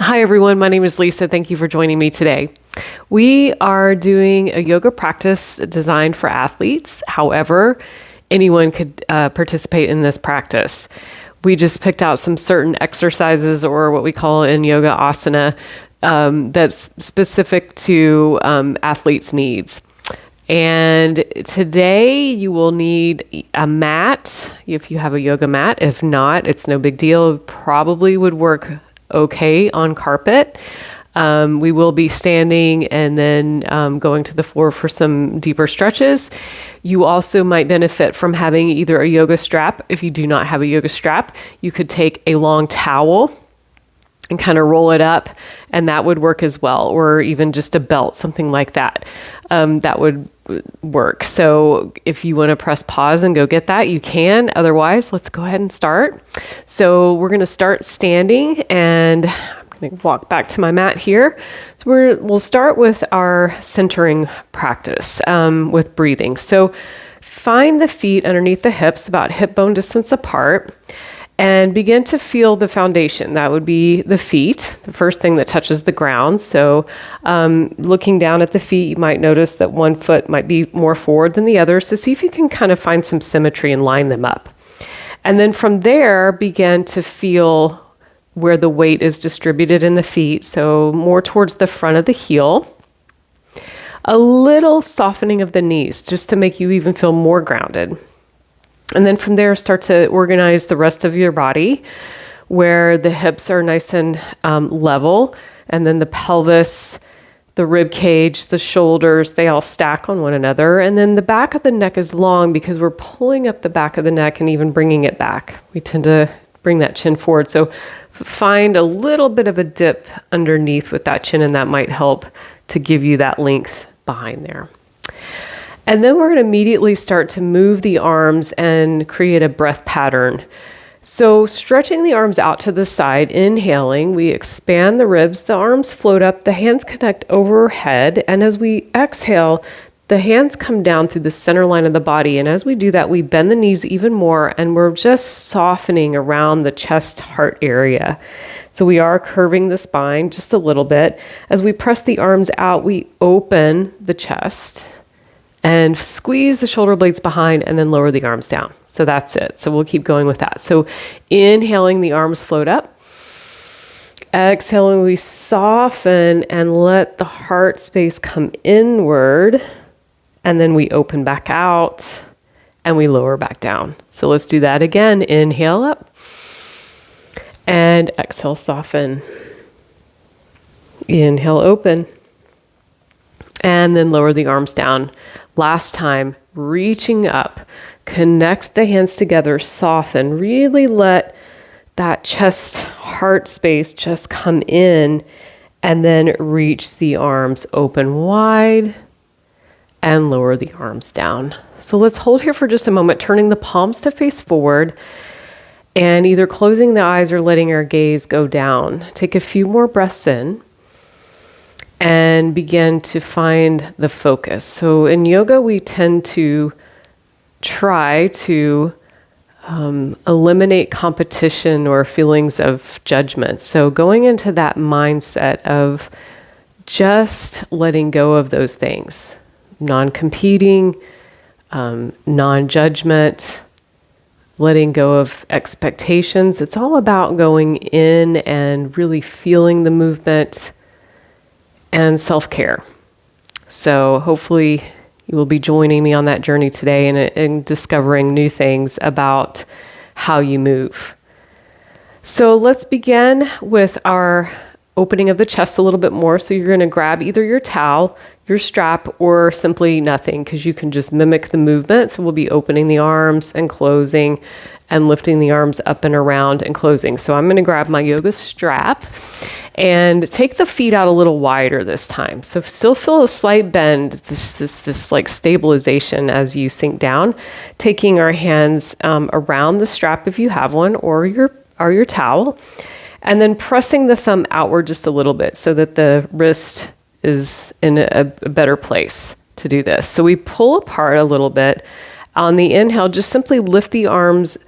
Hi everyone, my name is Lisa. Thank you for joining me today. We are doing a yoga practice designed for athletes. However, anyone could participate in this practice. We just picked out some certain exercises, or what we call in yoga asana, that's specific to athletes' needs. And today you will need a mat if you have a yoga mat. If not, it's no big deal. It probably would work okay on carpet. We will be standing and then going to the floor for some deeper stretches. You also might benefit from having either a yoga strap. If you do not have a yoga strap, you could take a long towel and kind of roll it up, and that would work as well, or even just a belt, something like that. That would work. So if you want to press pause and go get that, you can. Otherwise, let's go ahead and start. So we're going to start standing, and I'm going to walk back to my mat here. So we'll start with our centering practice with breathing. So find the feet underneath the hips, about hip bone distance apart, and begin to feel the foundation. That would be the feet, the first thing that touches the ground. So looking down at the feet, you might notice that one foot might be more forward than the other. So see if you can kind of find some symmetry and line them up. And then from there, begin to feel where the weight is distributed in the feet. So more towards the front of the heel. A little softening of the knees, just to make you even feel more grounded. And then from there, start to organize the rest of your body where the hips are nice and level. And then the pelvis, the rib cage, the shoulders, they all stack on one another. And then the back of the neck is long because we're pulling up the back of the neck and even bringing it back. We tend to bring that chin forward. So find a little bit of a dip underneath with that chin, and that might help to give you that length behind there. And then we're going to immediately start to move the arms and create a breath pattern. So stretching the arms out to the side, inhaling, we expand the ribs, the arms float up, the hands connect overhead. And as we exhale, the hands come down through the center line of the body. And as we do that, we bend the knees even more, and we're just softening around the chest heart area. So we are curving the spine just a little bit. As we press the arms out, we open the chest and squeeze the shoulder blades behind, and then lower the arms down. So that's it. So we'll keep going with that. So inhaling, the arms float up. Exhaling, we soften and let the heart space come inward. And then we open back out and we lower back down. So let's do that again. Inhale up and exhale, soften. Inhale, open. And then lower the arms down. Last time, reaching up, connect the hands together, soften, really let that chest heart space just come in, and then reach the arms open wide and lower the arms down. So let's hold here for just a moment, turning the palms to face forward and either closing the eyes or letting our gaze go down. Take a few more breaths in and begin to find the focus. So in yoga, we tend to try to eliminate competition or feelings of judgment. So going into that mindset of just letting go of those things, non-competing, non-judgment, letting go of expectations. It's all about going in and really feeling the movement and self-care. So hopefully you will be joining me on that journey today and discovering new things about how you move. So let's begin with our opening of the chest a little bit more. So you're going to grab either your towel, your strap, or simply nothing, because you can just mimic the movement. So we'll be opening the arms and closing and lifting the arms up and around and closing. So I'm going to grab my yoga strap and take the feet out a little wider this time. So still feel a slight bend, this like stabilization as you sink down, taking our hands around the strap if you have one, or your towel, and then pressing the thumb outward just a little bit so that the wrist is in a better place to do this. So we pull apart a little bit. On the inhale, just simply lift the arms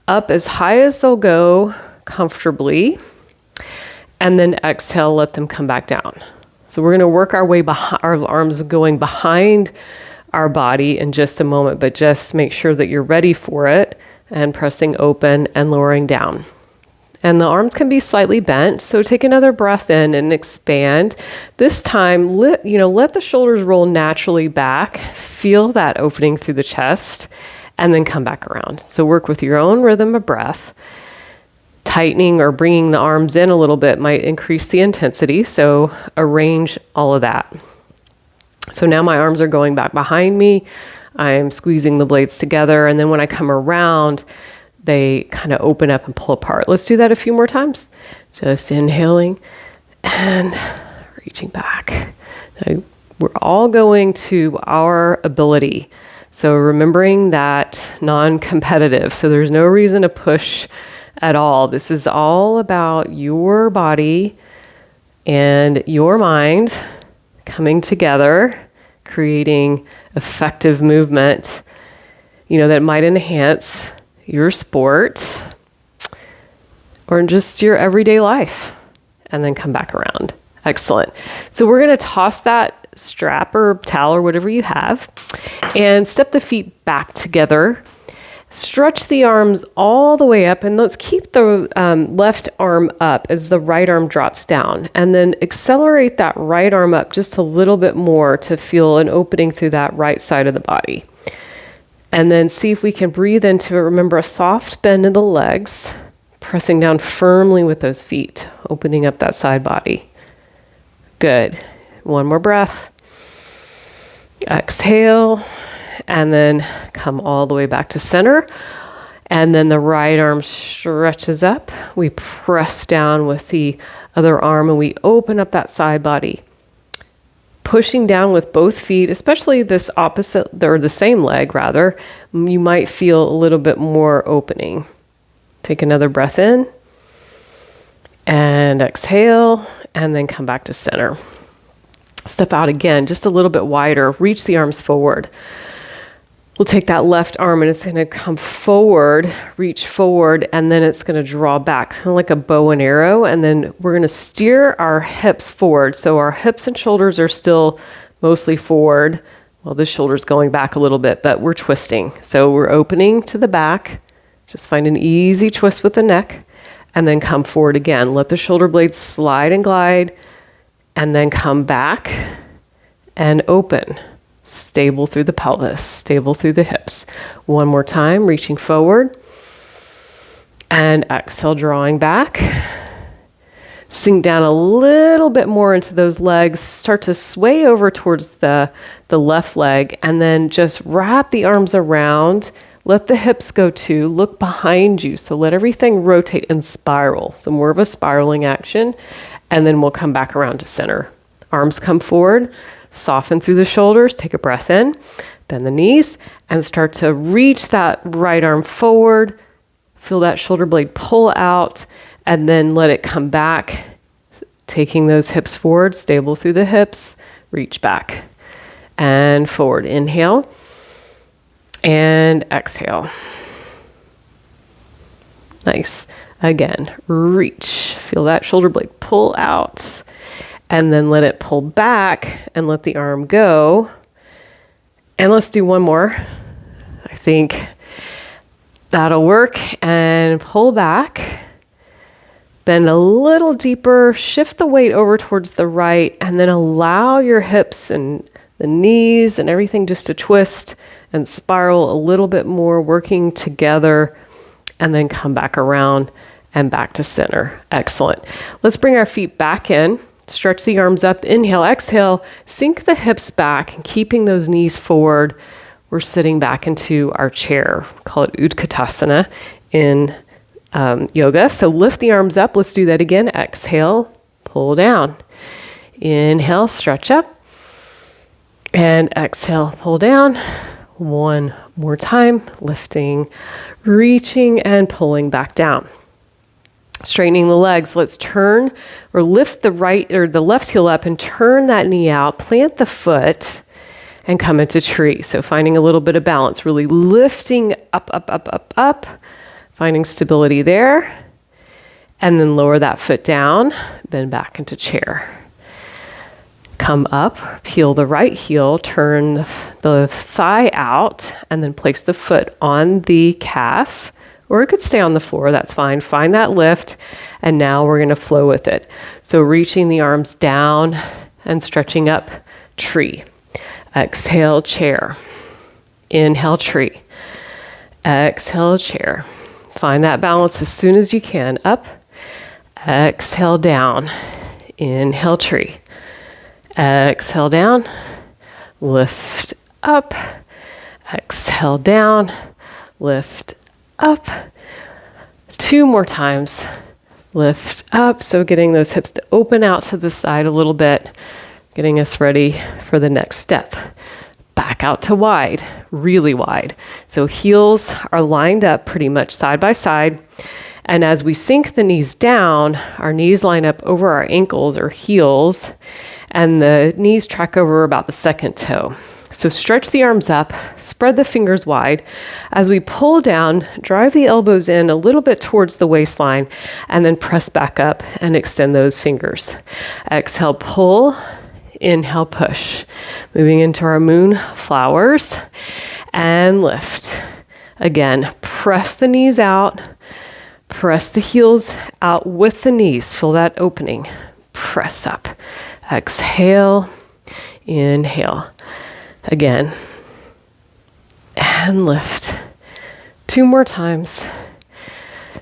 up as high as they'll go comfortably. And then exhale, let them come back down. So we're going to work our way behind, our arms going behind our body in just a moment, but just make sure that you're ready for it and pressing open and lowering down. And the arms can be slightly bent, so take another breath in and expand. This time, let the shoulders roll naturally back. Feel that opening through the chest, and then come back around. So work with your own rhythm of breath. Tightening or bringing the arms in a little bit might increase the intensity, so arrange all of that. So now my arms are going back behind me. I'm squeezing the blades together, and then when I come around, they kind of open up and pull apart. Let's do that a few more times. Just inhaling and reaching back. Now, we're all going to our ability. So remembering that non-competitive. So there's no reason to push at all. This is all about your body and your mind coming together, creating effective movement, that might enhance your sport or just your everyday life, and then come back around. Excellent. So we're going to toss that strap or towel or whatever you have and step the feet back together. Stretch the arms all the way up, and let's keep the left arm up as the right arm drops down, and then accelerate that right arm up just a little bit more to feel an opening through that right side of the body. And then see if we can breathe into it. Remember, a soft bend in the legs, pressing down firmly with those feet, opening up that side body. Good. One more breath. Exhale, and then come all the way back to center. And then the right arm stretches up. We press down with the other arm, and we open up that side body. Pushing down with both feet, especially this opposite, or the same leg rather, you might feel a little bit more opening. Take another breath in and exhale, and then come back to center. Step out again, just a little bit wider. Reach the arms forward. We'll take that left arm and it's going to come forward, reach forward, and then it's going to draw back, kind of like a bow and arrow. And then we're going to steer our hips forward. So our hips and shoulders are still mostly forward. Well, the shoulder's going back a little bit, but we're twisting. So we're opening to the back. Just find an easy twist with the neck, and then come forward again. Let the shoulder blades slide and glide, and then come back and open. Stable through the pelvis, stable through the hips. One more time, reaching forward. And exhale, drawing back. Sink down a little bit more into those legs. Start to sway over towards the left leg, and then just wrap the arms around. Let the hips go too. Look behind you. So let everything rotate and spiral. So more of a spiraling action. And then we'll come back around to center. Arms come forward. Soften through the shoulders, take a breath in, bend the knees, and start to reach that right arm forward. Feel that shoulder blade pull out, and then let it come back, taking those hips forward, stable through the hips, reach back and forward. Inhale and exhale. Nice. Again, reach. Feel that shoulder blade pull out. And then let it pull back and let the arm go. And let's do one more. I think that'll work. And pull back. Bend a little deeper. Shift the weight over towards the right. And then allow your hips and the knees and everything just to twist and spiral a little bit more, working together. And then come back around and back to center. Excellent. Let's bring our feet back in. Stretch the arms up, inhale, exhale, sink the hips back, and keeping those knees forward. We're sitting back into our chair. Call it Utkatasana in yoga. So lift the arms up. Let's do that again. Exhale, pull down. Inhale, stretch up. And exhale, pull down. One more time, lifting, reaching, and pulling back down. Straightening the legs, let's turn or lift the right or the left heel up and turn that knee out, plant the foot, and come into tree. So finding a little bit of balance, really lifting up, up, up, up, up, finding stability there. And then lower that foot down, then back into chair. Come up, peel the right heel, turn the thigh out, and then place the foot on the calf, or it could stay on the floor, that's fine. Find that lift, and now we're gonna flow with it. So reaching the arms down and stretching up, tree. Exhale, chair. Inhale, tree. Exhale, chair. Find that balance as soon as you can. Up, exhale, down. Inhale, tree. Exhale, down. Lift up. Exhale, down. Lift up. 2 more times. Lift up. So getting those hips to open out to the side a little bit, getting us ready for the next step. Back out to wide, really wide. So heels are lined up pretty much side by side. And as we sink the knees down, our knees line up over our ankles or heels, and the knees track over about the second toe. So stretch the arms up, spread the fingers wide. As we pull down, drive the elbows in a little bit towards the waistline, and then press back up and extend those fingers. Exhale, pull. Inhale, push. Moving into our moon flowers, and lift. Again, press the knees out. Press the heels out with the knees. Feel that opening. Press up. Exhale. Inhale. Again. And lift. 2 more times.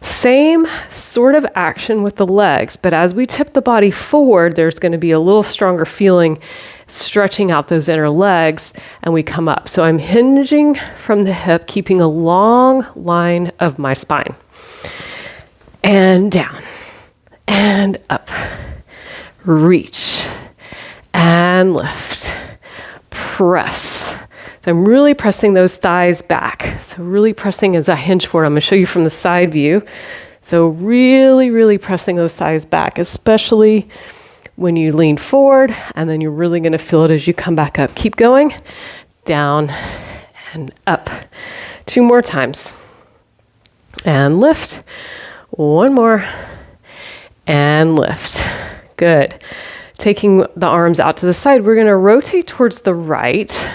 Same sort of action with the legs, but as we tip the body forward, there's going to be a little stronger feeling stretching out those inner legs, and we come up. So I'm hinging from the hip, keeping a long line of my spine. And down, and up. Reach, and lift. Press. So I'm really pressing those thighs back. So really pressing as I hinge forward. I'm going to show you from the side view. So really pressing those thighs back, especially when you lean forward, and then you're really going to feel it as you come back up. Keep going. Down and up. 2 more times. And lift. 1 more. And lift. Good. Taking the arms out to the side, we're going to rotate towards the right.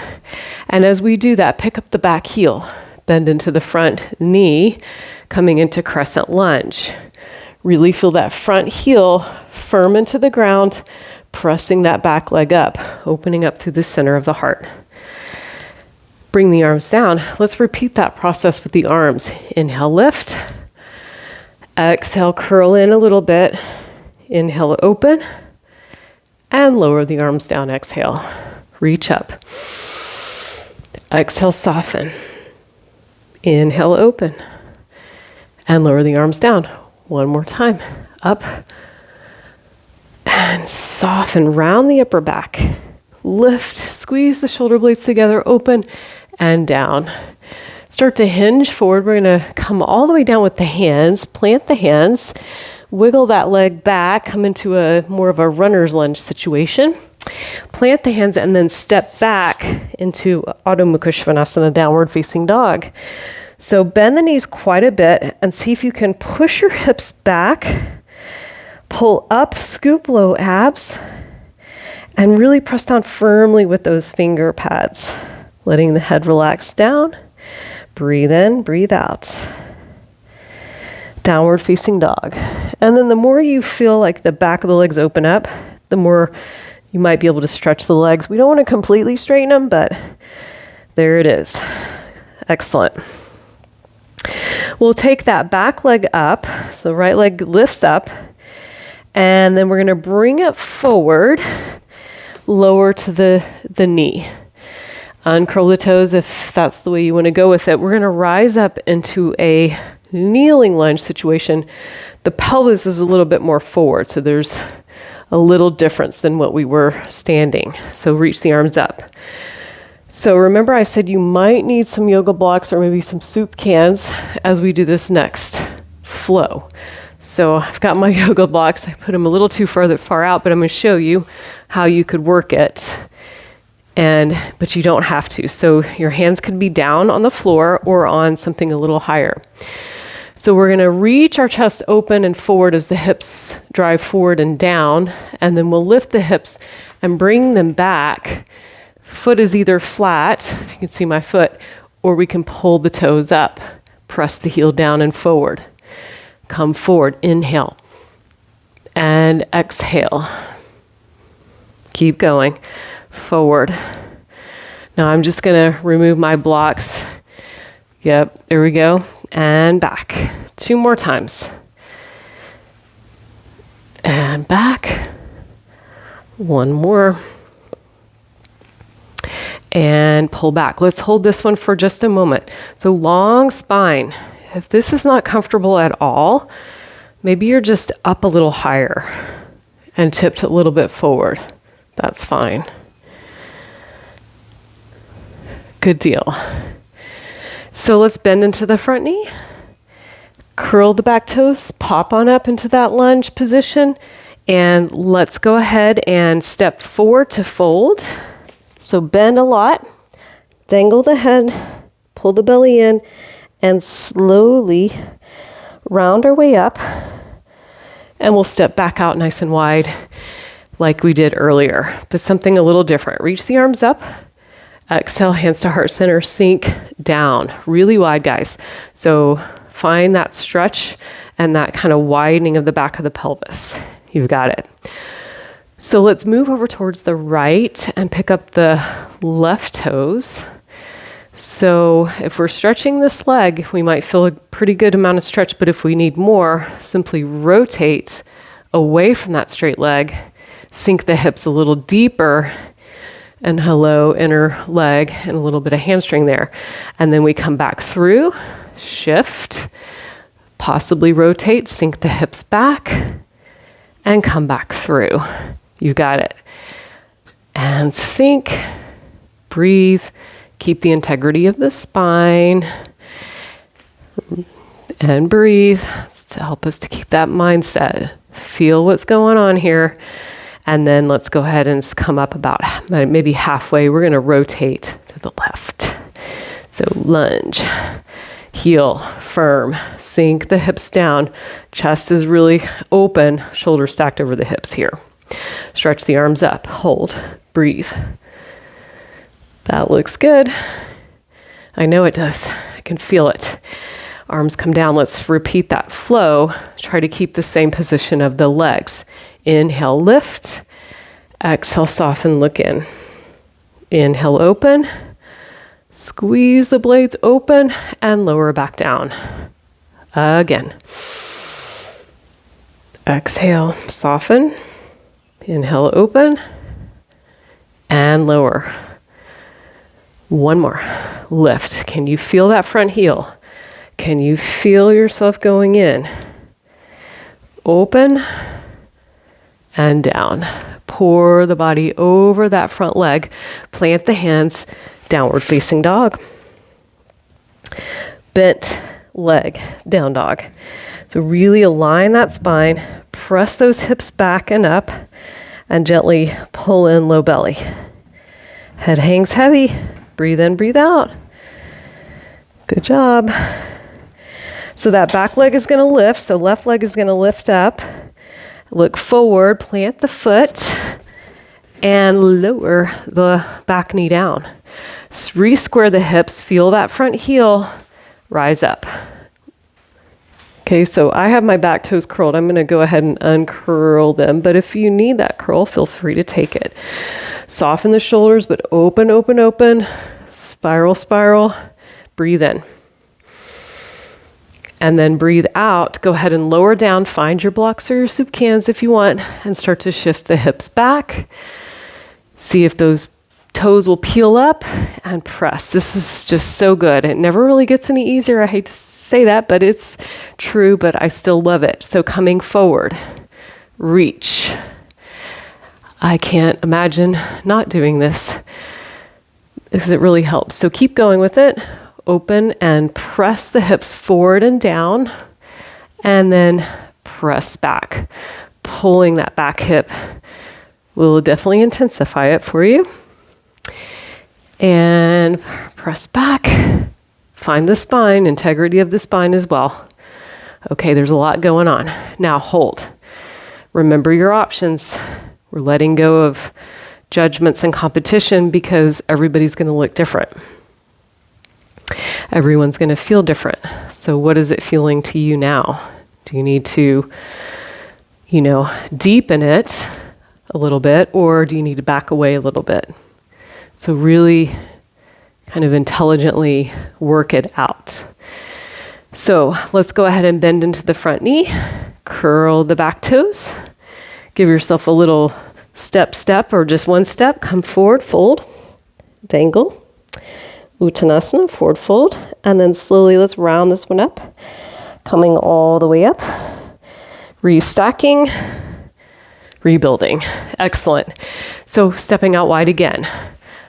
And as we do that, pick up the back heel, bend into the front knee, coming into Crescent Lunge. Really feel that front heel firm into the ground, pressing that back leg up, opening up through the center of the heart. Bring the arms down. Let's repeat that process with the arms. Inhale, lift. Exhale, curl in a little bit. Inhale, open. And lower the arms down. Exhale, reach up. Exhale, soften. Inhale, open. And lower the arms down. 1 more time. Up. And soften. Round the upper back. Lift. Squeeze the shoulder blades together. Open and down. Start to hinge forward. We're going to come all the way down with the hands. Plant the hands. Wiggle that leg back. Come into a more of a runner's lunge situation. Plant the hands and then step back into Adho Mukha Svanasana, downward facing dog. So bend the knees quite a bit and see if you can push your hips back, pull up, scoop low abs, and really press down firmly with those finger pads, letting the head relax down. Breathe in, breathe out. Downward facing dog. And then the more you feel like the back of the legs open up, the more you might be able to stretch the legs. We don't want to completely straighten them, but there it is. Excellent. We'll take that back leg up. So right leg lifts up. And then we're going to bring it forward, lower to the knee. Uncurl the toes if that's the way you want to go with it. We're going to rise up into a kneeling lunge situation. The pelvis is a little bit more forward, so there's a little difference than what we were standing. So reach the arms up. So remember I said you might need some yoga blocks or maybe some soup cans as we do this next flow. So I've got my yoga blocks. I put them a little too far out, but I'm going to show you how you could work it. But you don't have to. So your hands could be down on the floor or on something a little higher. So we're going to reach our chest open and forward as the hips drive forward and down, and then we'll lift the hips and bring them back. Foot is either flat, if you can see my foot, or we can pull the toes up. Press the heel down and forward. Come forward, inhale, and exhale. Keep going, forward. Now I'm just going to remove my blocks. Yep, there we go. And back. 2 more times. And back. 1 more. And pull back. Let's hold this one for just a moment. So long spine. If this is not comfortable at all, maybe you're just up a little higher and tipped a little bit forward. That's fine. Good deal. So let's bend into the front knee. Curl the back toes, pop on up into that lunge position, and let's go ahead and step forward to fold. So bend a lot, dangle the head, pull the belly in, and slowly round our way up. And we'll step back out nice and wide like we did earlier, but something a little different. Reach the arms up. Exhale, hands to heart center, sink down. Really wide, guys. So find that stretch and that kind of widening of the back of the pelvis. You've got it. So let's move over towards the right and pick up the left toes. So if we're stretching this leg, we might feel a pretty good amount of stretch, but if we need more, simply rotate away from that straight leg, sink the hips a little deeper, and hello, inner leg, and a little bit of hamstring there. And then we come back through, shift, possibly rotate, sink the hips back, and come back through. You got it. And sink, breathe, keep the integrity of the spine, and breathe. It's to help us to keep that mindset. Feel what's going on here. And then let's go ahead and come up about maybe halfway. We're going to rotate to the left. So lunge, heel firm, sink the hips down. Chest is really open, shoulders stacked over the hips here. Stretch the arms up, hold, breathe. That looks good. I know it does. I can feel it. Arms come down. Let's repeat that flow. Try to keep the same position of the legs. Inhale, lift. Exhale, soften, look in. Inhale, open. Squeeze the blades open and lower back down. Again. Exhale, soften. Inhale, open. And lower. 1 more. Lift. Can you feel that front heel? Can you feel yourself going in? Open and down. Pour the body over that front leg. Plant the hands, downward facing dog. Bent leg, down dog. So really align that spine, press those hips back and up, and gently pull in low belly. Head hangs heavy. Breathe in, breathe out. Good job. So that back leg is going to lift. So left leg is going to lift up. Look forward, plant the foot, and lower the back knee down. Re-square the hips, feel that front heel, rise up. Okay, so I have my back toes curled. I'm going to go ahead and uncurl them, but if you need that curl, feel free to take it. Soften the shoulders, but open, open, open. Spiral, spiral. Breathe in. And then breathe out. Go ahead and lower down. Find your blocks or your soup cans if you want, and start to shift the hips back. See if those toes will peel up and press. This is just so good. It never really gets any easier. I hate to say that, but it's true, but I still love it. So coming forward, reach. I can't imagine not doing this because it really helps. So keep going with it. Open and press the hips forward and down, and then press back. Pulling that back hip will definitely intensify it for you. And press back. Find the spine, integrity of the spine as well. Okay, there's a lot going on. Now hold. Remember your options. We're letting go of judgments and competition because everybody's going to look different. Everyone's going to feel different. So what is it feeling to you now? Do you need to, deepen it a little bit, or do you need to back away a little bit? So really kind of intelligently work it out. So let's go ahead and bend into the front knee, curl the back toes, give yourself a little step, or just one step, come forward, fold, dangle, Uttanasana, forward fold, and then slowly let's round this one up, coming all the way up, restacking, rebuilding. Excellent. So stepping out wide again.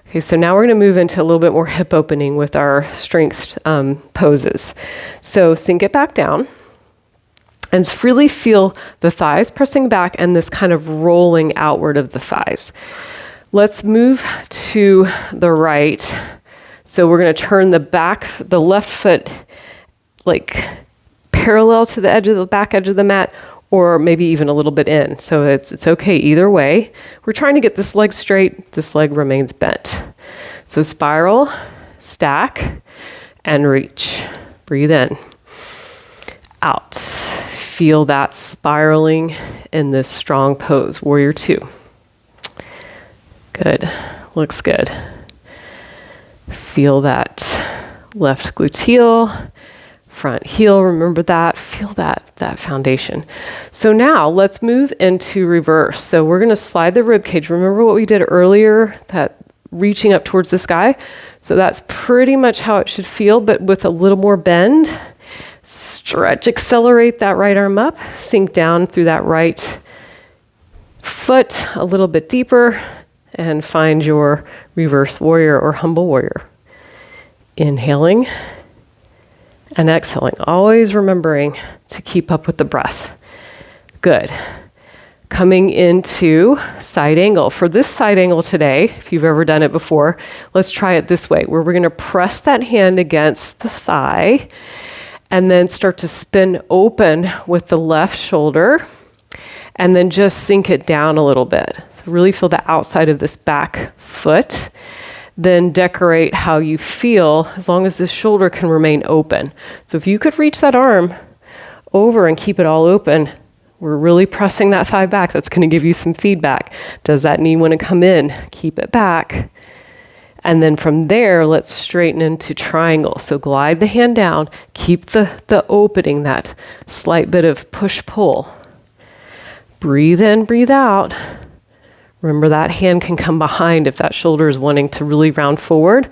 Okay, so now we're going to move into a little bit more hip opening with our strength poses. So sink it back down and really feel the thighs pressing back and this kind of rolling outward of the thighs. Let's move to the right. So we're going to turn the left foot like parallel to the edge of the back edge of the mat, or maybe even a little bit in. So it's okay either way. We're trying to get this leg straight. This leg remains bent. So spiral, stack, and reach. Breathe in. Out. Feel that spiraling in this strong pose. Warrior 2. Good. Looks good. Feel that left gluteal, front heel, remember that, feel that foundation. So now let's move into reverse. So we're going to slide the rib cage. Remember what we did earlier, that reaching up towards the sky? So that's pretty much how it should feel, but with a little more bend. Stretch, accelerate that right arm up, sink down through that right foot a little bit deeper, and find your reverse warrior or humble warrior. Inhaling and exhaling, always remembering to keep up with the breath. Good. Coming into side angle. For this side angle today, if you've ever done it before, let's try it this way, where we're going to press that hand against the thigh and then start to spin open with the left shoulder and then just sink it down a little bit. So really feel the outside of this back foot. Then decorate how you feel as long as this shoulder can remain open. So if you could reach that arm over and keep it all open, we're really pressing that thigh back. That's going to give you some feedback. Does that knee want to come in? Keep it back. And then from there, let's straighten into triangle. So glide the hand down, keep the opening, that slight bit of push-pull. Breathe in, breathe out. Remember that hand can come behind if that shoulder is wanting to really round forward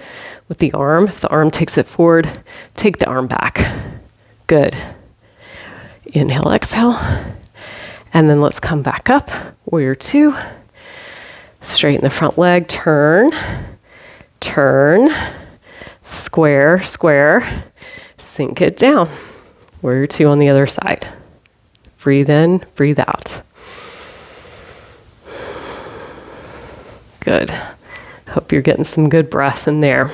with the arm. If the arm takes it forward, take the arm back. Good. Inhale, exhale. And then let's come back up. Warrior 2. Straighten the front leg, turn, square, square, sink it down. Warrior 2 on the other side. Breathe in, breathe out. Good. Hope you're getting some good breath in there.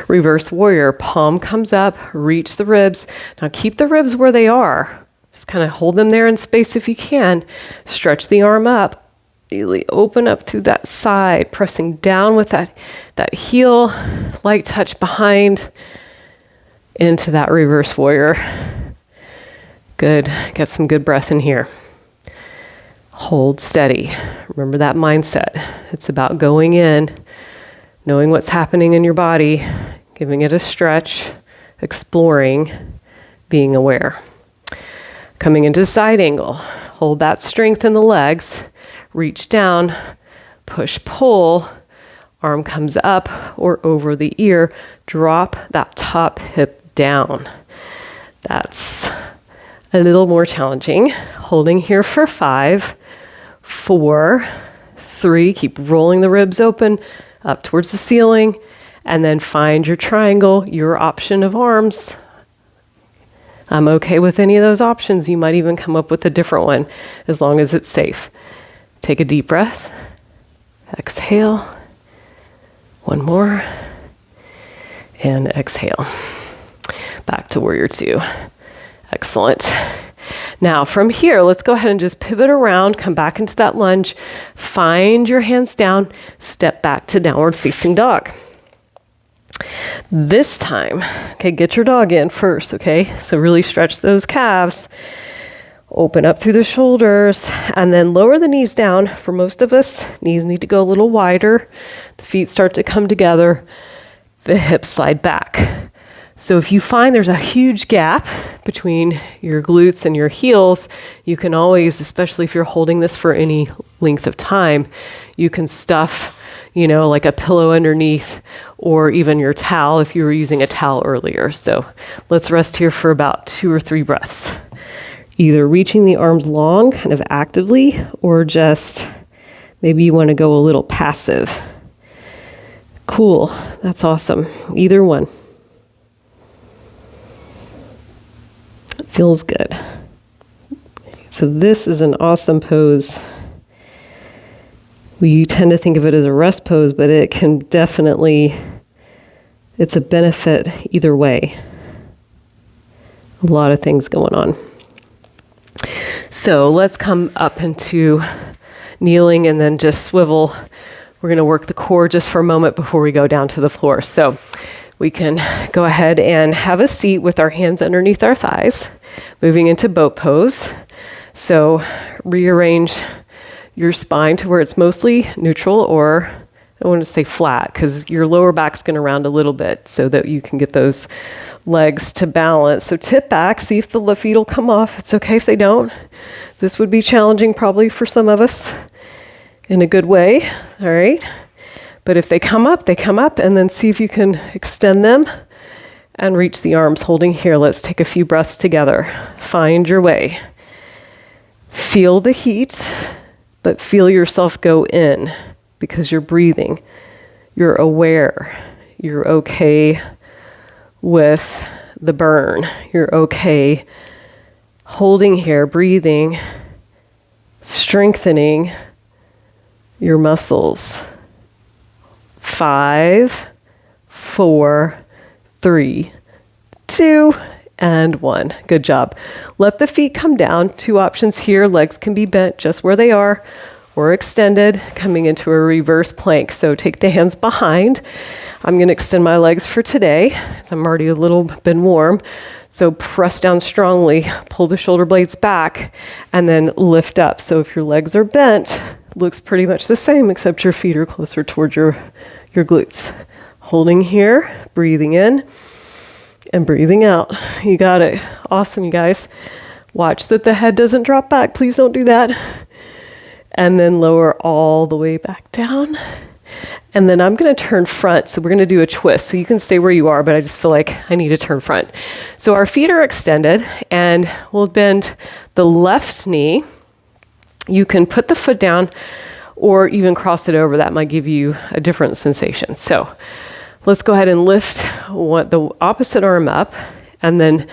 Reverse warrior, palm comes up, reach the ribs. Now keep the ribs where they are. Just kind of hold them there in space if you can. Stretch the arm up. Really open up through that side, pressing down with that heel, light touch behind into that reverse warrior. Good. Get some good breath in here. Hold steady. Remember that mindset. It's about going in, knowing what's happening in your body, giving it a stretch, exploring, being aware. Coming into side angle. Hold that strength in the legs. Reach down, push, pull. Arm comes up or over the ear. Drop that top hip down. That's a little more challenging. Holding here for 5, 4, 3. Keep rolling the ribs open up towards the ceiling. And then find your triangle, your option of arms. I'm okay with any of those options. You might even come up with a different one as long as it's safe. Take a deep breath. Exhale. One more. And exhale. Back to warrior 2. Excellent. Now from here, let's go ahead and just pivot around, come back into that lunge, find your hands down, step back to downward facing dog. This time, okay, get your dog in first, okay? So really stretch those calves, open up through the shoulders, and then lower the knees down. For most of us, knees need to go a little wider. The feet start to come together, the hips slide back. So if you find there's a huge gap between your glutes and your heels, you can always, especially if you're holding this for any length of time, you can stuff, like a pillow underneath, or even your towel if you were using a towel earlier. So let's rest here for about 2 or 3 breaths. Either reaching the arms long, kind of actively, or just maybe you want to go a little passive. Cool, that's awesome. Either one. Feels good. So this is an awesome pose. We tend to think of it as a rest pose, but it can definitely, it's a benefit either way. A lot of things going on. So let's come up into kneeling and then just swivel. We're going to work the core just for a moment before we go down to the floor. So we can go ahead and have a seat with our hands underneath our thighs, moving into boat pose. So rearrange your spine to where it's mostly neutral, or I want to say flat, because your lower back's going to round a little bit so that you can get those legs to balance. So tip back, see if the feet will come off. It's okay if they don't. This would be challenging probably for some of us in a good way, all right? But if they come up, and then see if you can extend them and reach the arms holding here. Let's take a few breaths together. Find your way. Feel the heat, but feel yourself go in because you're breathing. You're aware. You're okay with the burn. You're okay holding here, breathing, strengthening your muscles. 5, 4, 3, 2, and 1. Good job. Let the feet come down. 2 options here. Legs can be bent just where they are or extended, coming into a reverse plank. So take the hands behind. I'm going to extend my legs for today, as I'm already a little bit warm. So press down strongly, pull the shoulder blades back, and then lift up. So if your legs are bent, looks pretty much the same, except your feet are closer towards your glutes. Holding here, breathing in, and breathing out. You got it. Awesome, you guys. Watch that the head doesn't drop back. Please don't do that. And then lower all the way back down. And then I'm going to turn front. So we're going to do a twist. So you can stay where you are, but I just feel like I need to turn front. So our feet are extended, and we'll bend the left knee. You can put the foot down or even cross it over. That might give you a different sensation. So let's go ahead and lift the opposite arm up, and then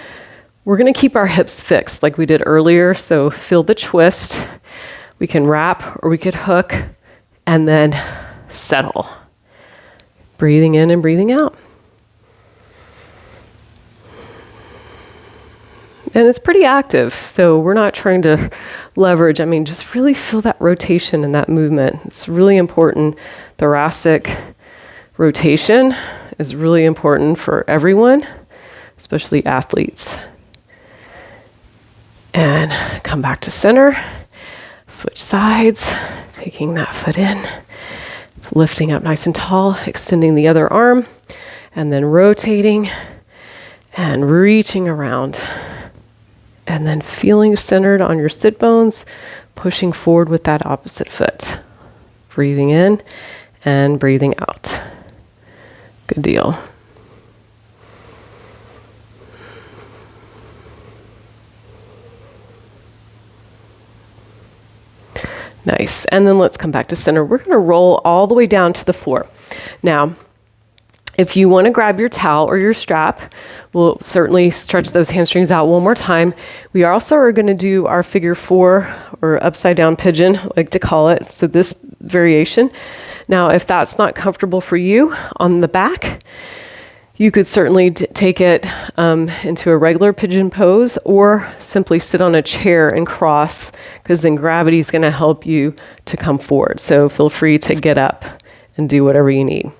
we're going to keep our hips fixed like we did earlier. So feel the twist. We can wrap or we could hook, and then settle. Breathing in and breathing out. And it's pretty active, so we're not trying to leverage. Just really feel that rotation and that movement. It's really important. Thoracic rotation is really important for everyone, especially athletes. And come back to center. Switch sides, taking that foot in, lifting up nice and tall, extending the other arm, and then rotating and reaching around. And then feeling centered on your sit bones, pushing forward with that opposite foot. Breathing in and breathing out. Good deal. Nice. And then let's come back to center. We're going to roll all the way down to the floor. Now, if you want to grab your towel or your strap, we'll certainly stretch those hamstrings out one more time. We also are going to do our figure 4 or upside down pigeon, I like to call it. So this variation. Now, if that's not comfortable for you on the back, You could certainly take it into a regular pigeon pose or simply sit on a chair and cross, because then gravity is going to help you to come forward. So feel free to get up and do whatever you need.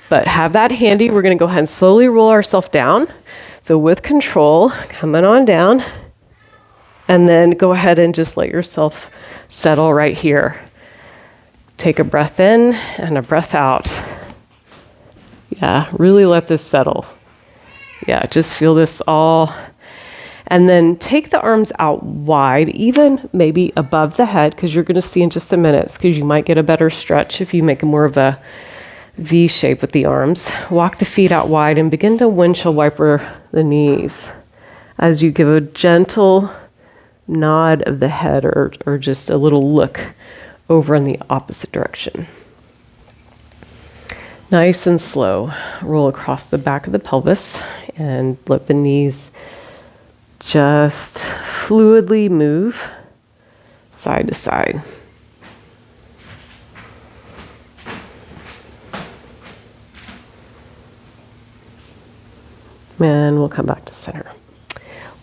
But have that handy. We're going to go ahead and slowly roll ourselves down. So with control, coming on down. And then go ahead and just let yourself settle right here. Take a breath in and a breath out. Yeah, really let this settle. Yeah, just feel this all. And then take the arms out wide, even maybe above the head, because you're going to see in just a minute, because you might get a better stretch if you make more of a V shape with the arms. Walk the feet out wide and begin to windshield wiper the knees as you give a gentle nod of the head or just a little look over in the opposite direction. Nice and slow, roll across the back of the pelvis and let the knees just fluidly move side to side. And we'll come back to center.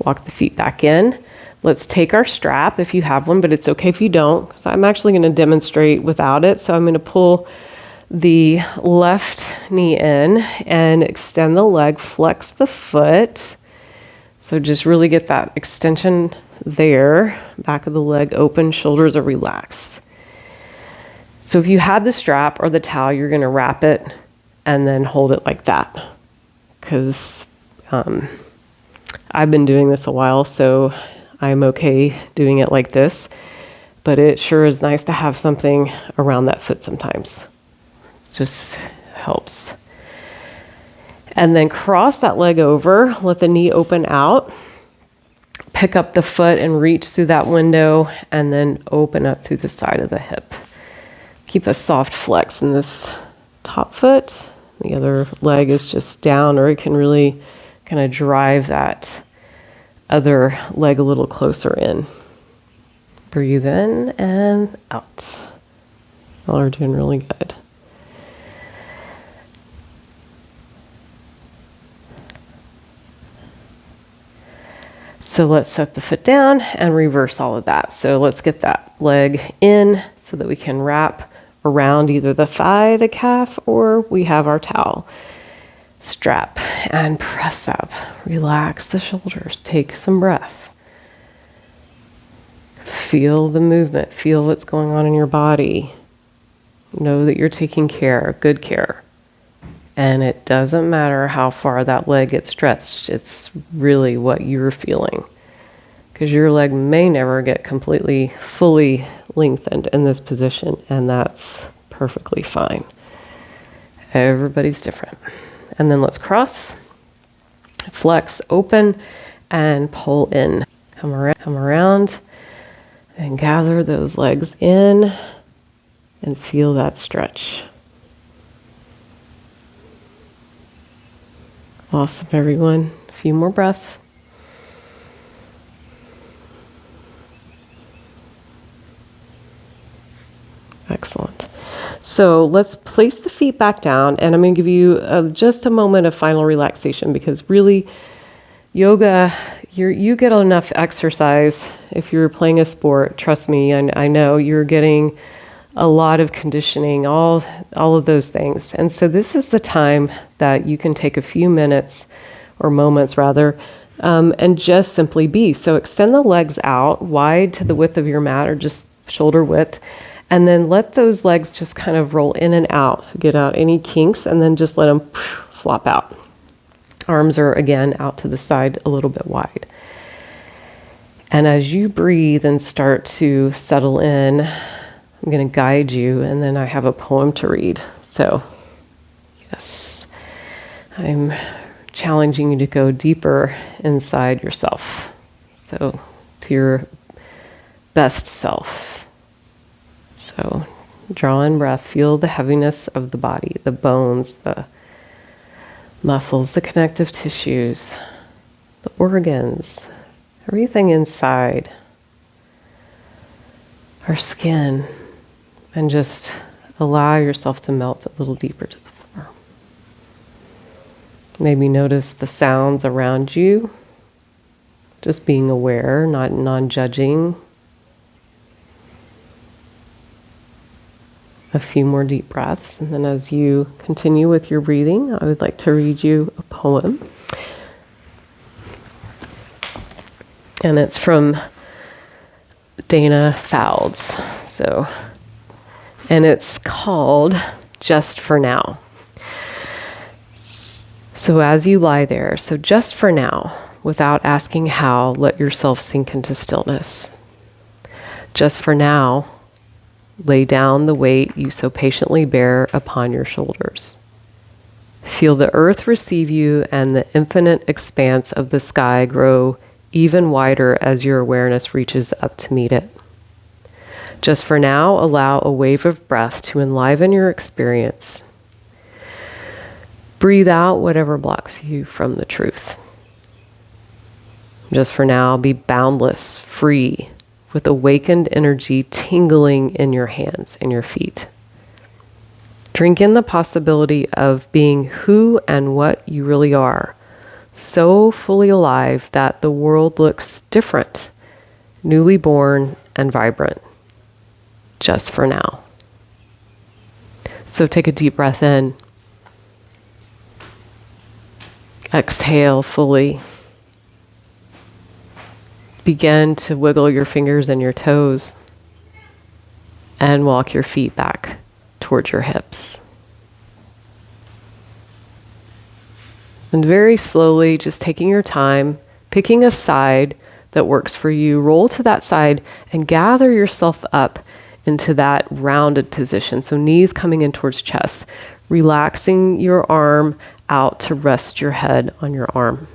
Walk the feet back in. Let's take our strap if you have one, but it's okay if you don't, because I'm actually going to demonstrate without it. So I'm going to pull the left knee in and extend the leg, flex the foot. So just really get that extension there. Back of the leg open, shoulders are relaxed. So if you had the strap or the towel, you're going to wrap it and then hold it like that. Because I've been doing this a while, so I'm okay doing it like this, but it sure is nice to have something around that foot sometimes. It just helps. And then cross that leg over, let the knee open out, pick up the foot and reach through that window, and then open up through the side of the hip. Keep a soft flex in this top foot. The other leg is just down, or it can really kind of drive that other leg a little closer in. Breathe in and out. Y'all are doing really good. So let's set the foot down and reverse all of that. So let's get that leg in so that we can wrap around either the thigh, the calf, or we have our towel. Strap and press up. Relax the shoulders. Take some breath. Feel the movement. Feel what's going on in your body. Know that you're taking care, good care. And it doesn't matter how far that leg gets stretched. It's really what you're feeling. Because your leg may never get completely, fully lengthened in this position, and that's perfectly fine. Everybody's different. And then let's cross, flex, open, and pull in. Come around, and gather those legs in, and feel that stretch. Awesome, everyone. A few more breaths. Excellent. So let's place the feet back down, and I'm going to give you just a moment of final relaxation, because really yoga, you get enough exercise if you're playing a sport. Trust me, I know you're getting a lot of conditioning, all of those things. And so this is the time that you can take a few minutes, or moments rather, and just simply be. So extend the legs out wide to the width of your mat, or just shoulder width. And then let those legs just kind of roll in and out. So get out any kinks and then just let them flop out. Arms are again out to the side a little bit wide. And as you breathe and start to settle in, I'm going to guide you, and then I have a poem to read. So yes, I'm challenging you to go deeper inside yourself. So to your best self. So draw in breath, feel the heaviness of the body, the bones, the muscles, the connective tissues, the organs, everything inside our skin, and just allow yourself to melt a little deeper to the floor. Maybe notice the sounds around you. Just being aware, not non-judging. A few more deep breaths. And then as you continue with your breathing, I would like to read you a poem. And it's from Dana Fouds. And it's called Just for Now. So as you lie there, just for now, without asking how, let yourself sink into stillness. Just for now, lay down the weight you so patiently bear upon your shoulders. Feel the earth receive you and the infinite expanse of the sky grow even wider as your awareness reaches up to meet it. Just for now, allow a wave of breath to enliven your experience. Breathe out whatever blocks you from the truth. Just for now, be boundless, free, with awakened energy tingling in your hands and your feet. Drink in the possibility of being who and what you really are, so fully alive that the world looks different, newly born and vibrant. Just for now. So take a deep breath in. Exhale fully. Begin to wiggle your fingers and your toes and walk your feet back towards your hips. And very slowly, just taking your time, picking a side that works for you, roll to that side and gather yourself up into that rounded position. So knees coming in towards chest, relaxing your arm out to rest your head on your arm.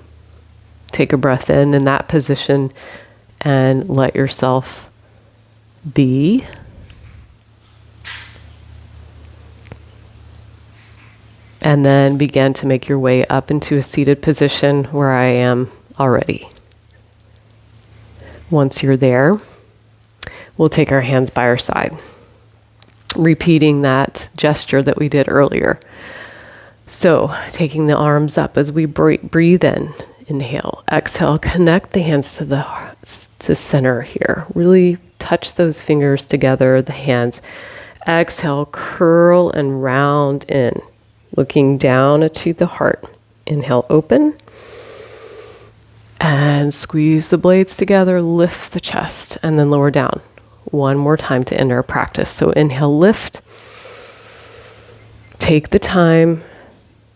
Take a breath in that position and let yourself be. And then begin to make your way up into a seated position where I am already. Once you're there, we'll take our hands by our side, repeating that gesture that we did earlier. So taking the arms up as we breathe in, inhale, exhale, connect the hands to center here. Really touch those fingers together, the hands. Exhale, curl and round in, looking down to the heart. Inhale, open. And squeeze the blades together, lift the chest, and then lower down. One more time to end our practice. So inhale, lift. Take the time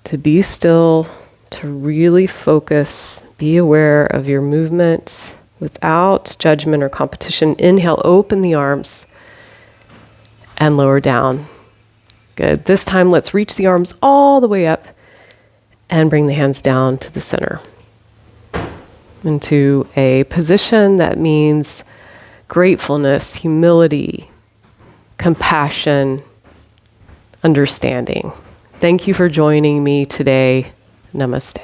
to be still, to really focus, be aware of your movement without judgment or competition. Inhale, open the arms and lower down. Good. This time, let's reach the arms all the way up and bring the hands down to the center into a position that means gratefulness, humility, compassion, understanding. Thank you for joining me today. Namaste.